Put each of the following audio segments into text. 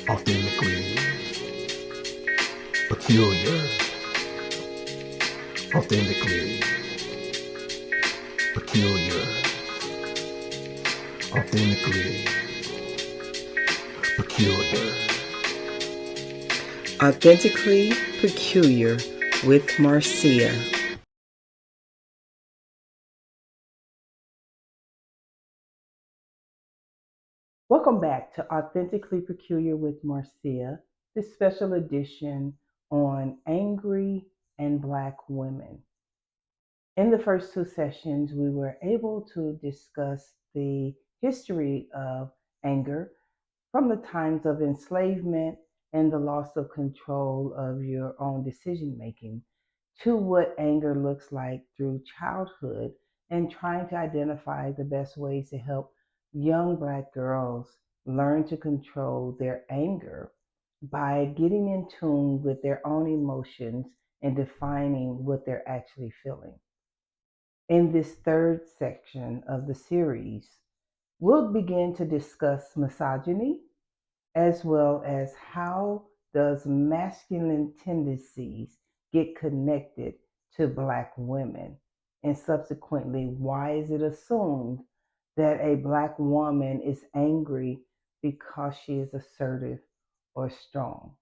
authentically peculiar, authentically peculiar, authentically peculiar. Authentically Peculiar with Marcia. Welcome back to Authentically Peculiar with Marcia, this special edition on angry and Black women. In the first two sessions, we were able to discuss the history of anger from the times of enslavement and the loss of control of your own decision making to what anger looks like through childhood and trying to identify the best ways to help young Black girls learn to control their anger by getting in tune with their own emotions and defining what they're actually feeling. In this third section of the series, we'll begin to discuss misogyny as well as how does masculine tendencies get connected to Black women, and subsequently why is it assumed that a Black woman is angry because she is assertive or strong.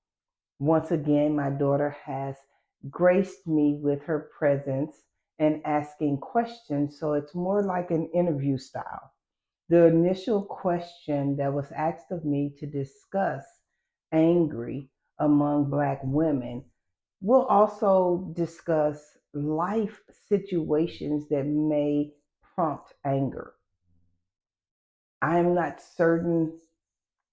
Once again, my daughter has graced me with her presence and asking questions, so it's more like an interview style. The initial question that was asked of me to discuss angry among Black women, we'll also discuss life situations that may prompt anger. I'm not certain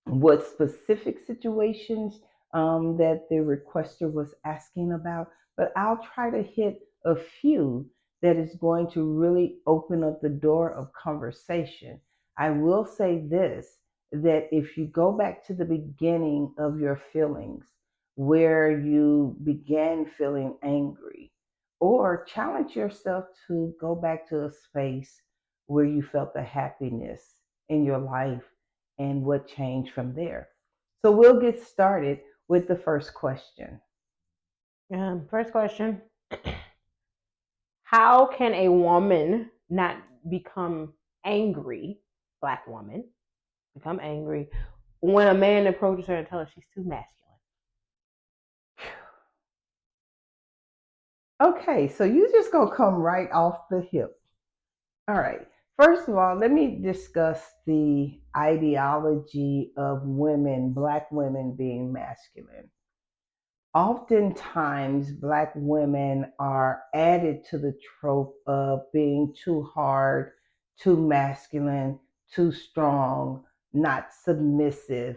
what specific situations that the requester was asking about, but I'll try to hit a few that is going to really open up the door of conversation. I will say this, that if you go back to the beginning of your feelings, where you began feeling angry, or challenge yourself to go back to a space where you felt the happiness in your life and what changed from there. So we'll get started with the first question. First question: how can a woman not become angry, Black woman, become angry when a man approaches her and tells her she's too masculine? Okay, so you just gonna come right off the hip. All right. First of all, let me discuss the ideology of women, Black women being masculine. Oftentimes, Black women are added to the trope of being too hard, too masculine, too strong, not submissive.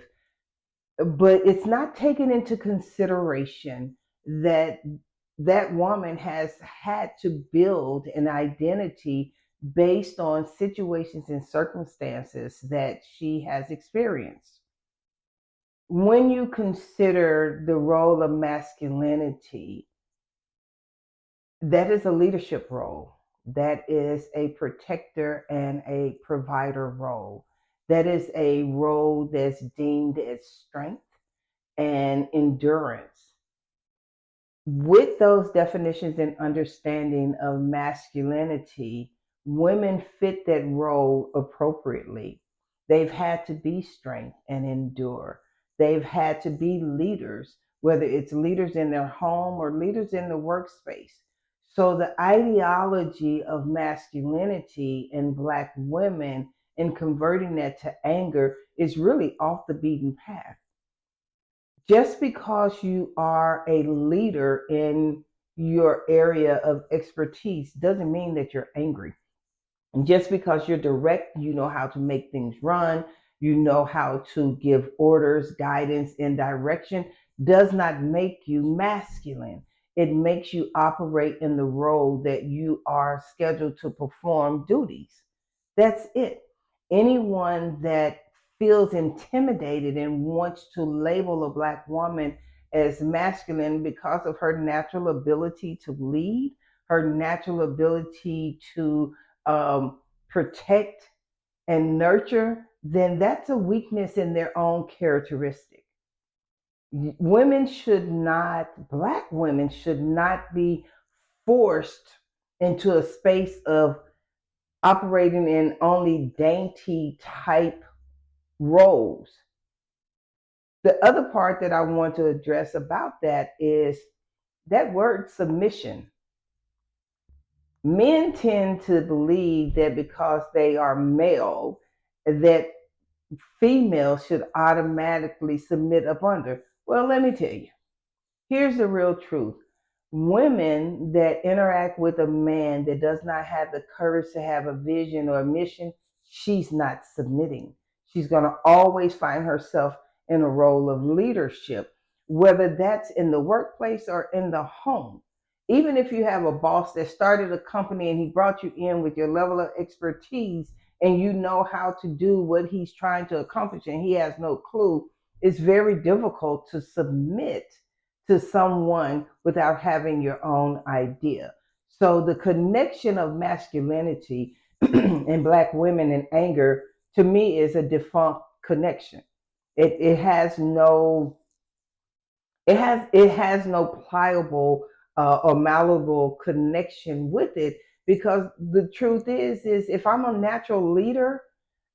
But it's not taken into consideration that that woman has had to build an identity based on situations and circumstances that she has experienced. When you consider the role of masculinity, that is a leadership role. That is a protector and a provider role. That is a role that's deemed as strength and endurance. With those definitions and understanding of masculinity, women fit that role appropriately. They've had to be strength and endure. They've had to be leaders, whether it's leaders in their home or leaders in the workspace. So the ideology of masculinity in Black women and converting that to anger is really off the beaten path. Just because you are a leader in your area of expertise doesn't mean that you're angry. And just because you're direct, you know how to make things run, you know how to give orders, guidance, and direction, does not make you masculine. It makes you operate in the role that you are scheduled to perform duties. That's it. Anyone that feels intimidated and wants to label a Black woman as masculine because of her natural ability to lead, her natural ability to protect and nurture, then that's a weakness in their own characteristic. Women should not, Black women should not be forced into a space of operating in only dainty type roles. The other part that I want to address about that is that word submission. Men tend to believe that because they are male, that females should automatically submit up under. Well, let me tell you, here's the real truth. Women that interact with a man that does not have the courage to have a vision or a mission, she's not submitting. She's going to always find herself in a role of leadership, whether that's in the workplace or in the home. Even if you have a boss that started a company and he brought you in with your level of expertise and you know how to do what he's trying to accomplish and he has no clue, it's very difficult to submit to someone without having your own idea. So the connection of masculinity and Black women and anger to me is a defunct connection. It has no it has no pliable or malleable connection with it, because the truth is if I'm a natural leader,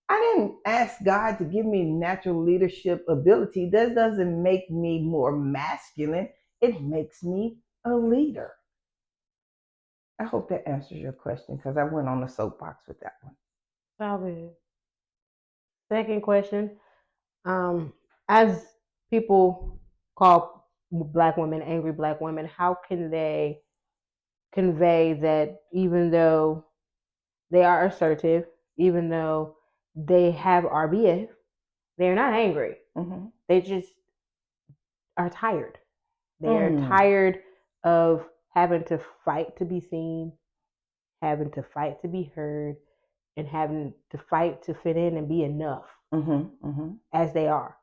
I didn't ask God to give me natural leadership ability. That doesn't make me more masculine. It makes me a leader. I hope that answers your question because I went on the soapbox with that one. Solid. Second question. As people call Black women angry Black women, how can they convey that even though they are assertive, even though they have RBF, they're not angry. Mm-hmm. They just are tired. They are tired of having to fight to be seen, having to fight to be heard, and having to fight to fit in and be enough as they are.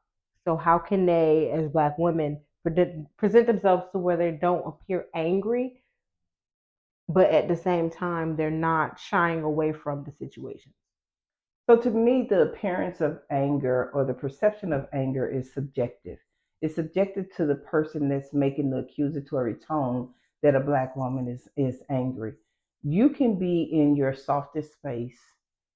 So how can they, as Black women, present themselves to where they don't appear angry, but at the same time, they're not shying away from the situation? So to me, the appearance of anger or the perception of anger is subjective. It's subjective to the person that's making the accusatory tone that a Black woman is angry. You can be in your softest space.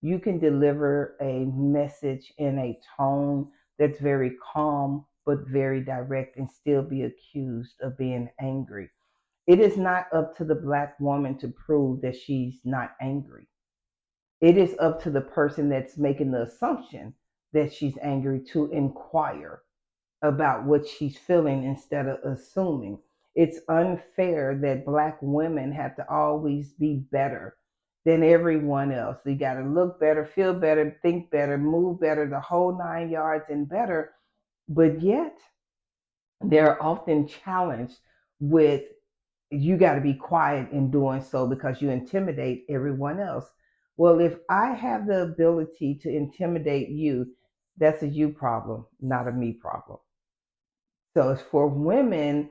You can deliver a message in a tone that's very calm but very direct and still be accused of being angry. It is not up to the Black woman to prove that she's not angry. It is up to the person that's making the assumption that she's angry to inquire about what she's feeling instead of assuming. It's unfair that Black women have to always be better than everyone else. You got to look better, feel better, think better, move better, the whole 9 yards and better. But yet, they're often challenged with, you got to be quiet in doing so because you intimidate everyone else. Well, if I have the ability to intimidate you, that's a you problem, not a me problem. So as for women,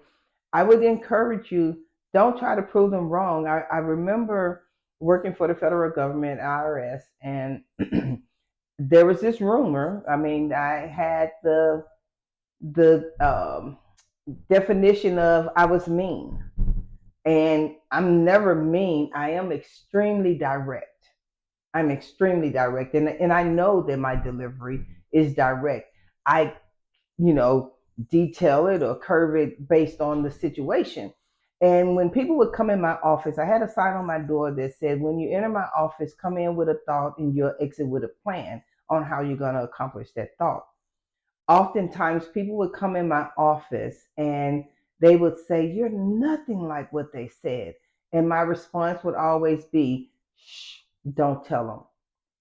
I would encourage you, don't try to prove them wrong. I remember working for the federal government, IRS, and there was this rumor. I mean, I had the definition of I was mean. And I'm never mean. I am extremely direct. I'm extremely direct. And I know that my delivery is direct. I, you know, detail it or curve it based on the situation. And when people would come in my office, I had a sign on my door that said, when you enter my office, come in with a thought and you'll exit with a plan on how you're going to accomplish that thought. Oftentimes people would come in my office and they would say, "You're nothing like what they said." And my response would always be, "Shh, don't tell them."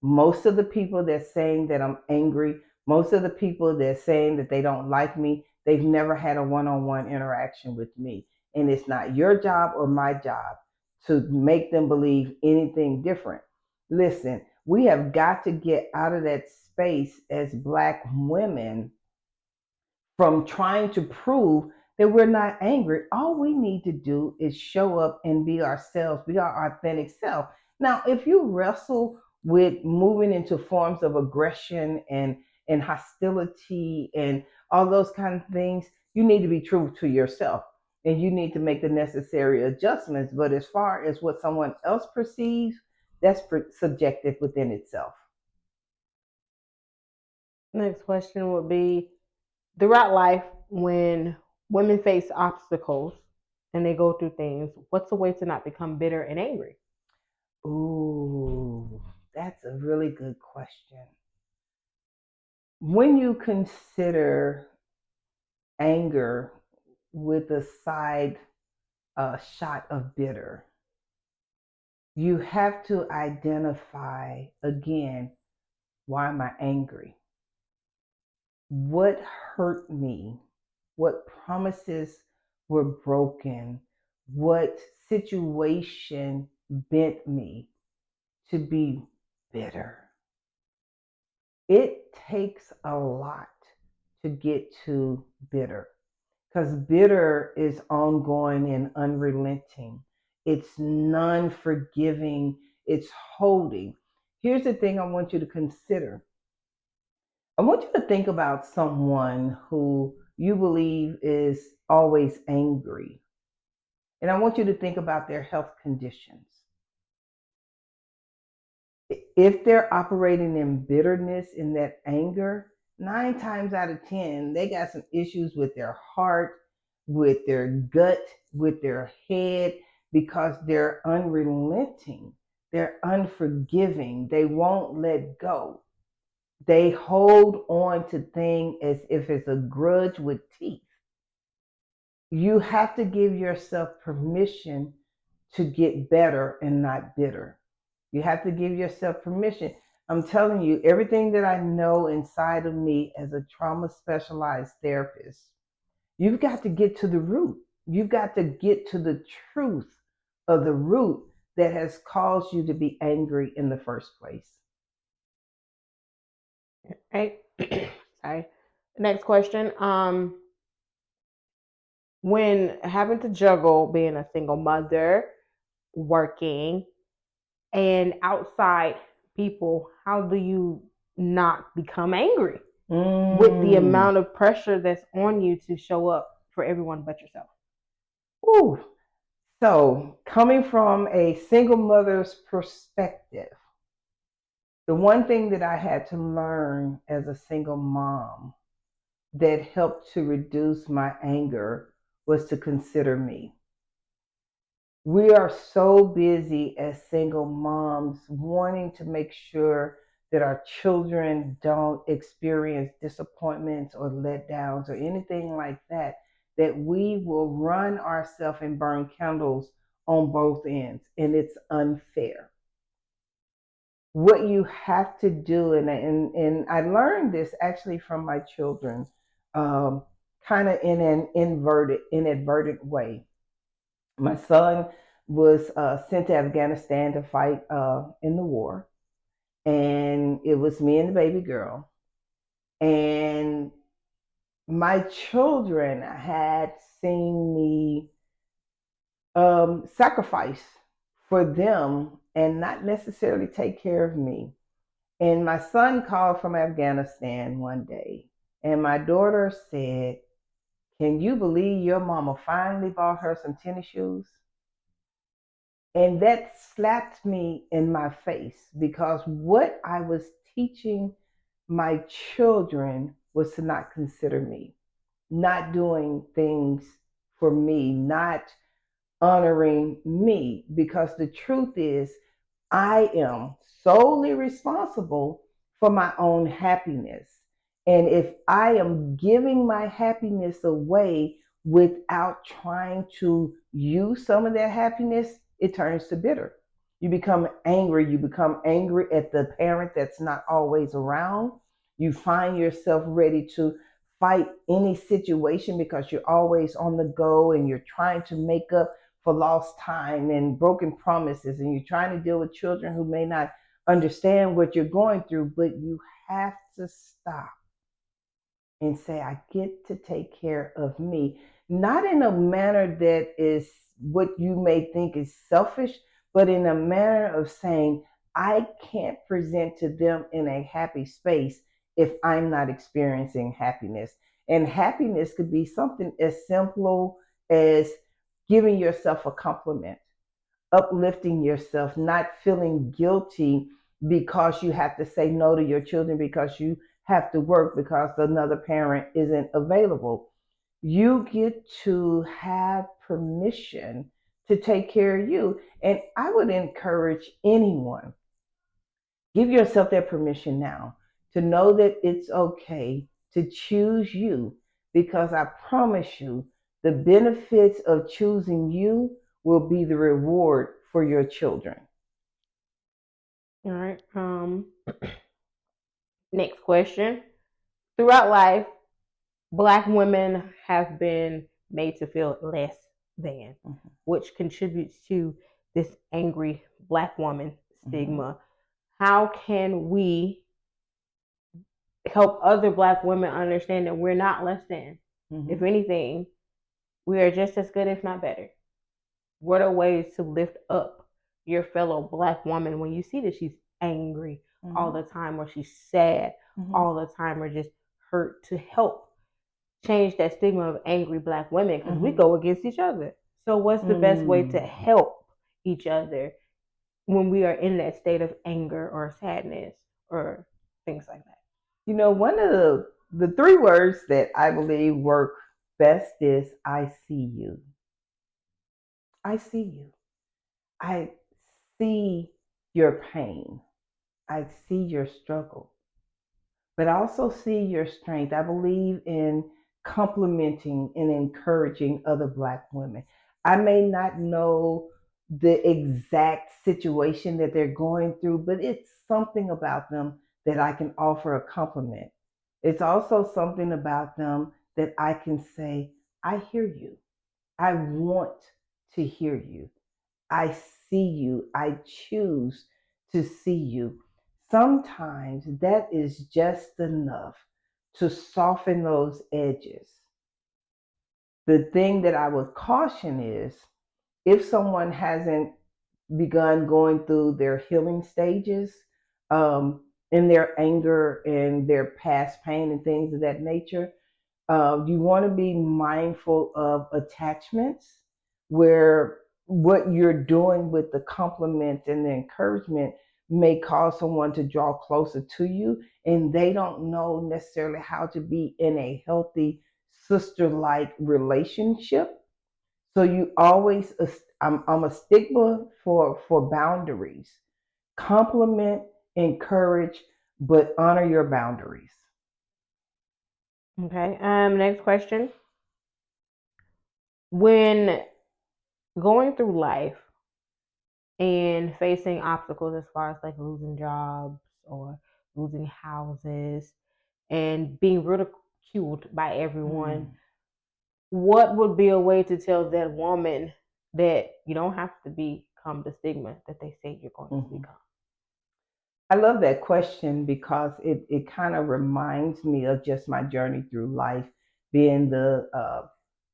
Most of the people that's saying that I'm angry, most of the people that's saying that they don't like me, they've never had a one-on-one interaction with me. And it's not your job or my job to make them believe anything different. Listen, we have got to get out of that space as Black women from trying to prove that we're not angry. All we need to do is show up and be ourselves, be our authentic self. Now, if you wrestle with moving into forms of aggression and hostility and all those kind of things, you need to be true to yourself and you need to make the necessary adjustments. But as far as what someone else perceives, that's subjective within itself. Next question would be, throughout life, when women face obstacles and they go through things, what's a way to not become bitter and angry? Ooh, that's a really good question. When you consider anger with a side shot of bitter, you have to identify again, why am I angry? What hurt me? What promises were broken? What situation bent me to be bitter? It takes a lot to get to bitter because bitter is ongoing and unrelenting. It's non forgiving, it's holding. Here's the thing I want you to consider. I want you to think about someone who you believe is always angry. And I want you to think about their health conditions. If they're operating in bitterness, in that anger, 9 times out of 10, they got some issues with their heart, with their gut, with their head, because they're unrelenting, they're unforgiving, they won't let go. They hold on to things as if it's a grudge with teeth. You have to give yourself permission to get better and not bitter. You have to give yourself permission. I'm telling you, everything that I know inside of me as a trauma specialized therapist, you've got to get to the root. You've got to get to the truth of the root that has caused you to be angry in the first place. Right. Sorry. Next question. When having to juggle being a single mother, working, and outside people, how do you not become angry with the amount of pressure that's on you to show up for everyone but yourself? Ooh. So, coming from a single mother's perspective, the one thing that I had to learn as a single mom that helped to reduce my anger was to consider me. We are so busy as single moms wanting to make sure that our children don't experience disappointments or letdowns or anything like that, that we will run ourselves and burn candles on both ends, and it's unfair. What you have to do, and I learned this actually from my children, kind of in an inadvertent way. My son was sent to Afghanistan to fight in the war, and it was me and the baby girl. And my children had seen me sacrifice for them and not necessarily take care of me. And my son called from Afghanistan one day, and my daughter said, "Can you believe your mama finally bought her some tennis shoes?" And that slapped me in my face because what I was teaching my children was to not consider me, not doing things for me, not honoring me. Because the truth is, I am solely responsible for my own happiness. And if I am giving my happiness away without trying to use some of that happiness, it turns to bitter. You become angry. You become angry at the parent that's not always around. You find yourself ready to fight any situation because you're always on the go and you're trying to make up for lost time and broken promises, and you're trying to deal with children who may not understand what you're going through. But you have to stop and say, I get to take care of me, not in a manner that is what you may think is selfish, but in a manner of saying, I can't present to them in a happy space if I'm not experiencing happiness. And happiness could be something as simple as giving yourself a compliment, uplifting yourself, not feeling guilty because you have to say no to your children because you have to work because another parent isn't available. You get to have permission to take care of you. And I would encourage anyone, give yourself that permission now to know that it's okay to choose you, because I promise you, the benefits of choosing you will be the reward for your children. All right. Next question. Throughout life, Black women have been made to feel less than, which contributes to this angry Black woman stigma. How can we help other Black women understand that we're not less than? If anything, we are just as good, if not better. What are ways to lift up your fellow Black woman when you see that she's angry all the time, or she's sad all the time, or just hurt, to help change that stigma of angry Black women, because we go against each other. So what's the best way to help each other when we are in that state of anger or sadness or things like that? You know, one of the three words that I believe work best is I see you. I see you. I see your pain. I see your struggle. But I also see your strength. I believe in complimenting and encouraging other Black women. I may not know the exact situation that they're going through, but it's something about them that I can offer a compliment. It's also something about them that I can say, I hear you. I want to hear you. I see you. I choose to see you. Sometimes that is just enough to soften those edges. The thing that I would caution is, if someone hasn't begun going through their healing stages, in their anger and their past pain and things of that nature, you want to be mindful of attachments, where what you're doing with the compliment and the encouragement may cause someone to draw closer to you, and they don't know necessarily how to be in a healthy sister-like relationship. So you always, I'm a stigma for boundaries. Compliment, encourage, but honor your boundaries. Okay. Next question. When going through life and facing obstacles as far as like losing jobs or losing houses and being ridiculed by everyone, what would be a way to tell that woman that you don't have to become the stigma that they say you're going to become? I love that question because it kind of reminds me of just my journey through life, being the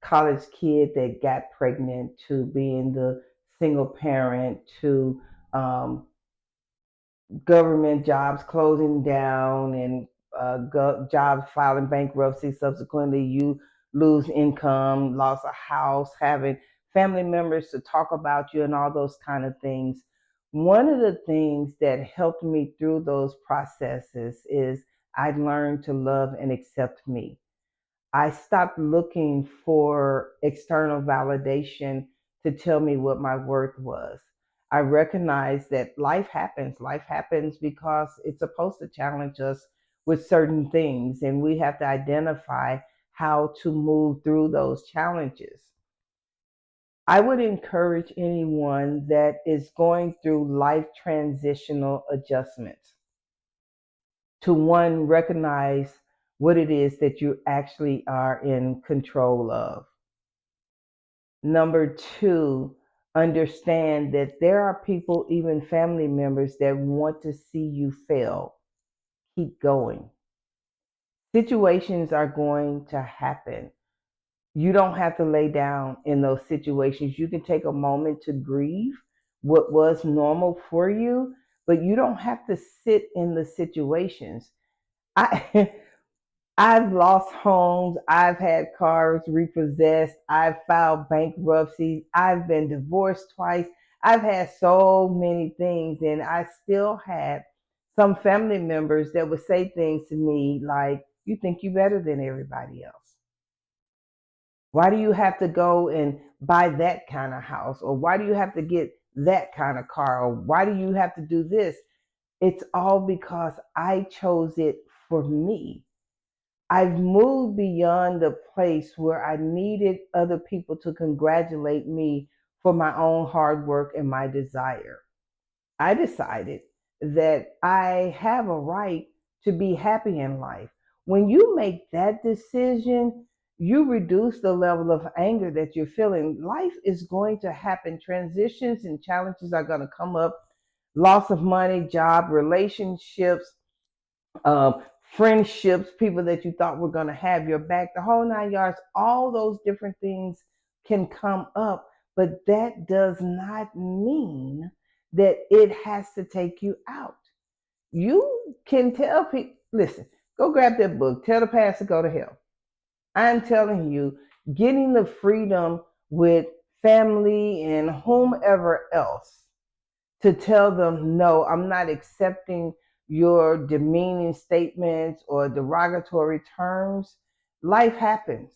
college kid that got pregnant, to being the single parent, to um, government jobs closing down, and jobs filing bankruptcy. Subsequently, you lose income, loss of house, having family members to talk about you, and all those kind of things. One of the things that helped me through those processes is I learned to love and accept me. I stopped looking for external validation to tell me what my worth was. I recognized that life happens. Life happens because it's supposed to challenge us with certain things, and we have to identify how to move through those challenges. I would encourage anyone that is going through life transitional adjustments to, one, recognize what it is that you actually are in control of. Number two, understand that there are people, even family members, that want to see you fail. Keep going. Situations are going to happen. You don't have to lay down in those situations. You can take a moment to grieve what was normal for you, but you don't have to sit in the situations. I I've lost homes. I've had cars repossessed. I've filed bankruptcy. I've been divorced twice. I've had so many things, and I still had some family members that would say things to me like, "You think you better than everybody else? Why do you have to go and buy that kind of house? Or why do you have to get that kind of car? Or why do you have to do this?" It's all because I chose it for me. I've moved beyond the place where I needed other people to congratulate me for my own hard work and my desire. I decided that I have a right to be happy in life. When you make that decision, you reduce the level of anger that you're feeling. Life is going to happen. Transitions and challenges are going to come up. Loss of money, job, relationships, um, friendships, people that you thought were going to have your back, the whole 9 yards, all those different things can come up, but that does not mean that it has to take you out. You can tell people, listen, go grab that book, Tell the Past to Go to Hell. I'm telling you, getting the freedom with family and whomever else to tell them, no, I'm not accepting your demeaning statements or derogatory terms. Life happens.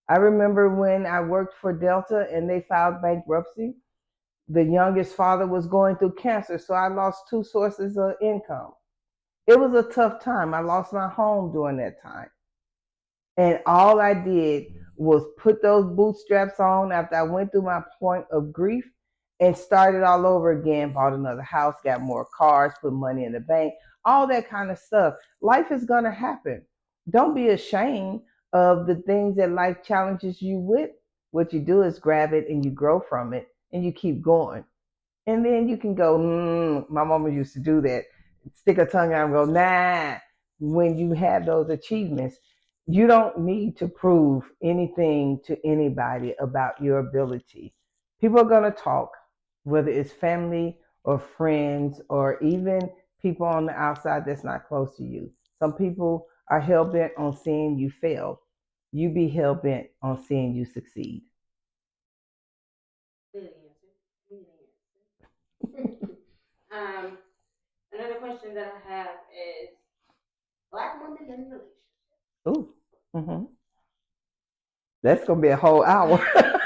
I remember when I worked for Delta and they filed bankruptcy. The youngest father was going through cancer, so I lost two sources of income. It was a tough time. I lost my home during that time. And all I did was put those bootstraps on after I went through my point of grief and started all over again, bought another house, got more cars, put money in the bank, all that kind of stuff. Life is going to happen. Don't be ashamed of the things that life challenges you with. What you do is grab it and you grow from it and you keep going. And then you can go, my mama used to do that. Stick a tongue out and go, nah. When you have those achievements, you don't need to prove anything to anybody about your ability. People are going to talk, whether it's family or friends or even people on the outside that's not close to you. Some people are hell bent on seeing you fail. You be hell bent on seeing you succeed. Good answer. Good answer. Another question that I have is Black women in relationships. Ooh, that's going to be a whole hour. Oftentimes,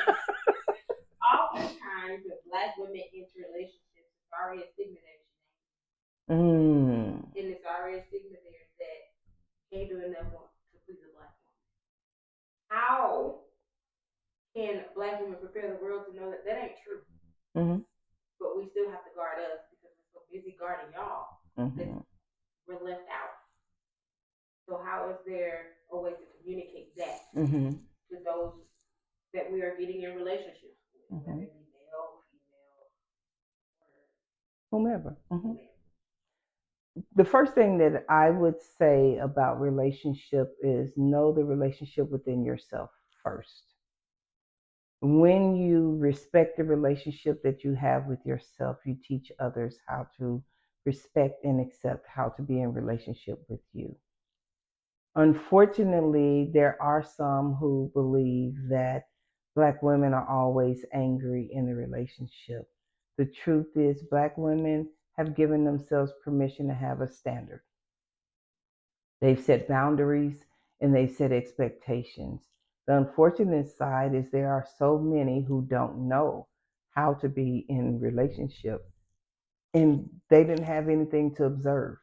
when Black women enter relationships, it's already a stigma there. Mm. And it's already a stigma there that can't do enough to please a Black woman. How can Black women prepare the world to know that that ain't true? Mm-hmm. But we still have to guard us because we're so busy guarding y'all that we're left out. So how is there a way to communicate that to those that we are getting in relationships with, whether it be male, female, or Whomever. The first thing that I would say about relationship is know the relationship within yourself first. When you respect the relationship that you have with yourself, you teach others how to respect and accept how to be in relationship with you. Unfortunately, there are some who believe that Black women are always angry in a relationship. The truth is, Black women have given themselves permission to have a standard. They've set boundaries and they've set expectations. The unfortunate side is there are so many who don't know how to be in relationship and they didn't have anything to observe.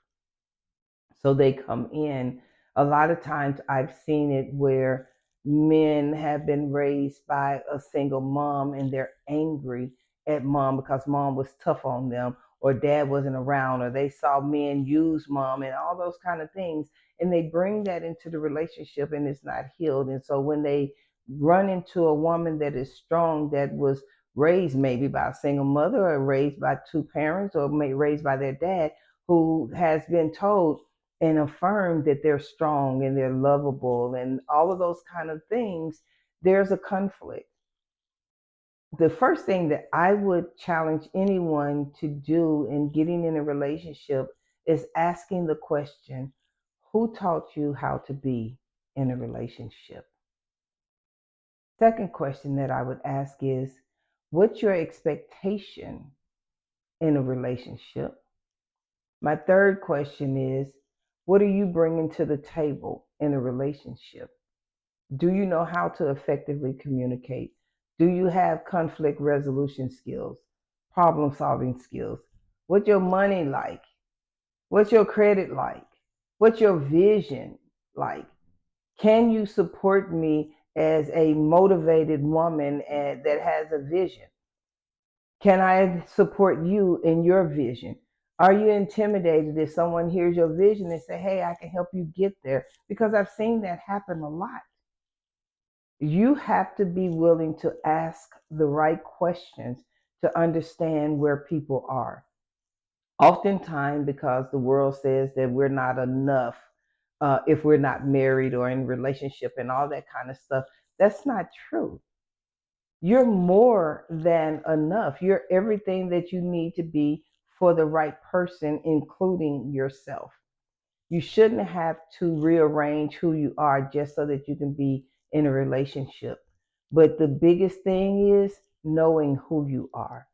So they come in. A lot of times I've seen it where men have been raised by a single mom and they're angry at mom because mom was tough on them or dad wasn't around or they saw men use mom and all those kind of things. And they bring that into the relationship and it's not healed. And so when they run into a woman that is strong, that was raised maybe by a single mother or raised by two parents or maybe raised by their dad who has been told and affirm that they're strong and they're lovable and all of those kind of things, there's a conflict. The first thing that I would challenge anyone to do in getting in a relationship is asking the question, who taught you how to be in a relationship? Second question that I would ask is, what's your expectation in a relationship? My third question is, what are you bringing to the table in a relationship? Do you know how to effectively communicate? Do you have conflict resolution skills, problem solving skills? What's your money like? What's your credit like? What's your vision like? Can you support me as a motivated woman that has a vision? Can I support you in your vision? Are you intimidated if someone hears your vision and say, hey, I can help you get there? Because I've seen that happen a lot. You have to be willing to ask the right questions to understand where people are. Oftentimes, because the world says that we're not enough if we're not married or in relationship and all that kind of stuff, that's not true. You're more than enough. You're everything that you need to be for the right person, including yourself. You shouldn't have to rearrange who you are just so that you can be in a relationship. But the biggest thing is knowing who you are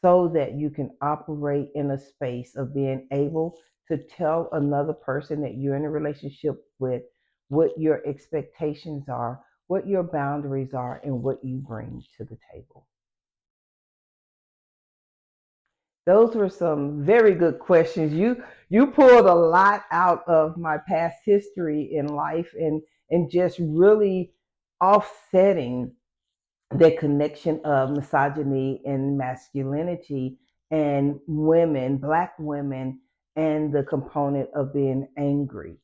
so that you can operate in a space of being able to tell another person that you're in a relationship with what your expectations are, what your boundaries are, and what you bring to the table. Those were some very good questions. You pulled a lot out of my past history in life and just really offsetting the connection of misogyny and masculinity and women, black women, and the component of being angry.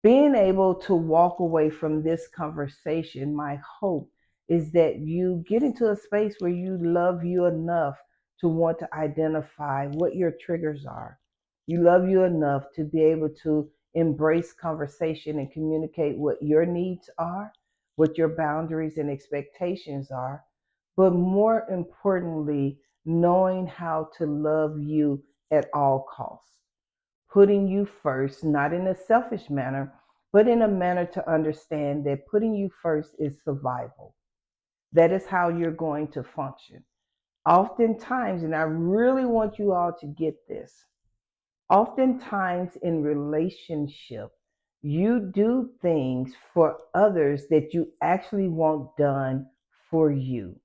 Being able to walk away from this conversation, my hope is that you get into a space where you love you enough to want to identify what your triggers are. You love you enough to be able to embrace conversation and communicate what your needs are, what your boundaries and expectations are, but more importantly, knowing how to love you at all costs, putting you first, not in a selfish manner, but in a manner to understand that putting you first is survival. That is how you're going to function. Oftentimes, and I really want you all to get this, oftentimes in relationship, you do things for others that you actually want done for you.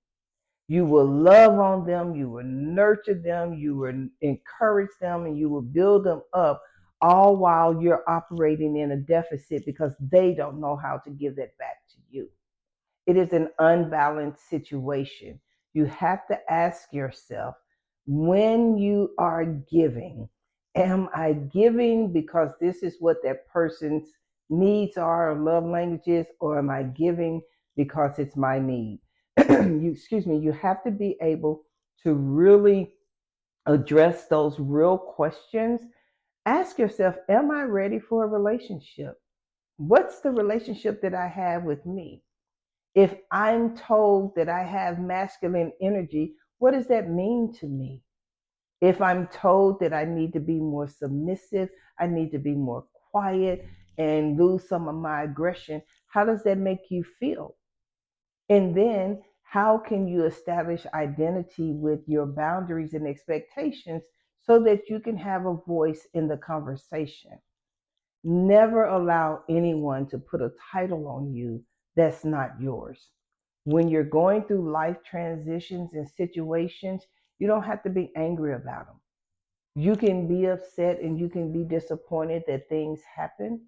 You will love on them, you will nurture them, you will encourage them, and you will build them up, all while you're operating in a deficit because they don't know how to give that back to you. It is an unbalanced situation. You have to ask yourself, when you are giving, am I giving because this is what that person's needs are or love languages, or am I giving because it's my need? You have to be able to really address those real questions. Ask yourself, am I ready for a relationship? What's the relationship that I have with me? If I'm told that I have masculine energy, what does that mean to me? If I'm told that I need to be more submissive, I need to be more quiet and lose some of my aggression, how does that make you feel? And then how can you establish identity with your boundaries and expectations so that you can have a voice in the conversation? Never allow anyone to put a title on you that's not yours. When you're going through life transitions and situations, you don't have to be angry about them. You can be upset and you can be disappointed that things happen,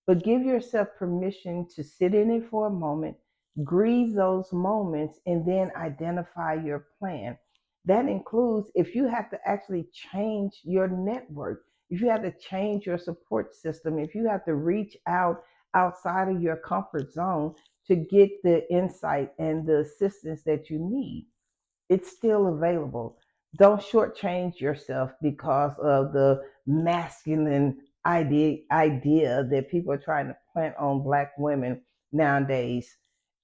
but give yourself permission to sit in it for a moment, grieve those moments, and then identify your plan. That includes if you have to actually change your network, if you have to change your support system, if you have to reach out outside of your comfort zone to get the insight and the assistance that you need, it's still available. Don't shortchange yourself because of the masculine idea that people are trying to plant on Black women nowadays.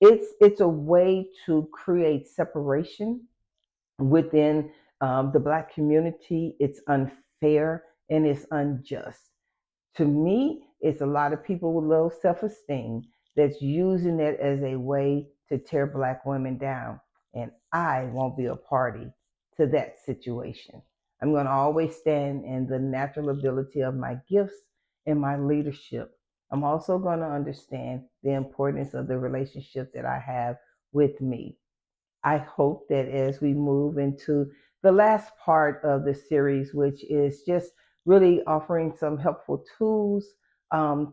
It's a way to create separation within the Black community. It's unfair and it's unjust. To me, It's a lot of people with low self-esteem that's using it as a way to tear Black women down. And I won't be a party to that situation. I'm going to always stand in the natural ability of my gifts and my leadership. I'm also going to understand the importance of the relationship that I have with me. I hope that as we move into the last part of the series, which is just really offering some helpful tools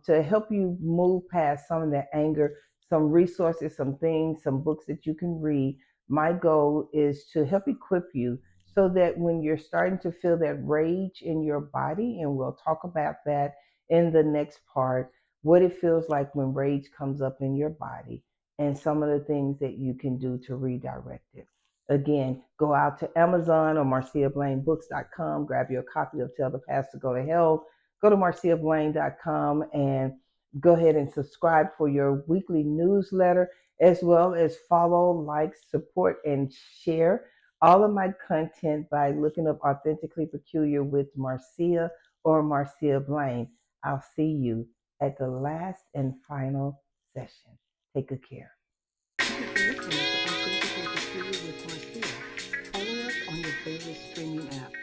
to help you move past some of that anger, some resources, some things, some books that you can read. My goal is to help equip you so that when you're starting to feel that rage in your body, and we'll talk about that in the next part, what it feels like when rage comes up in your body and some of the things that you can do to redirect it. Again, go out to Amazon or MarciaBlaneBooks.com, grab your copy of Tell the Past to Go to Hell. Go to MarciaBlane.com and go ahead and subscribe for your weekly newsletter, as well as follow, like, support, and share all of my content by looking up Authentically Peculiar with Marcia or Marcia Blane. I'll see you at the last and final session. Take good care. Thank you for listening to Authentically Peculiar with Marcia. Follow us on your favorite streaming app.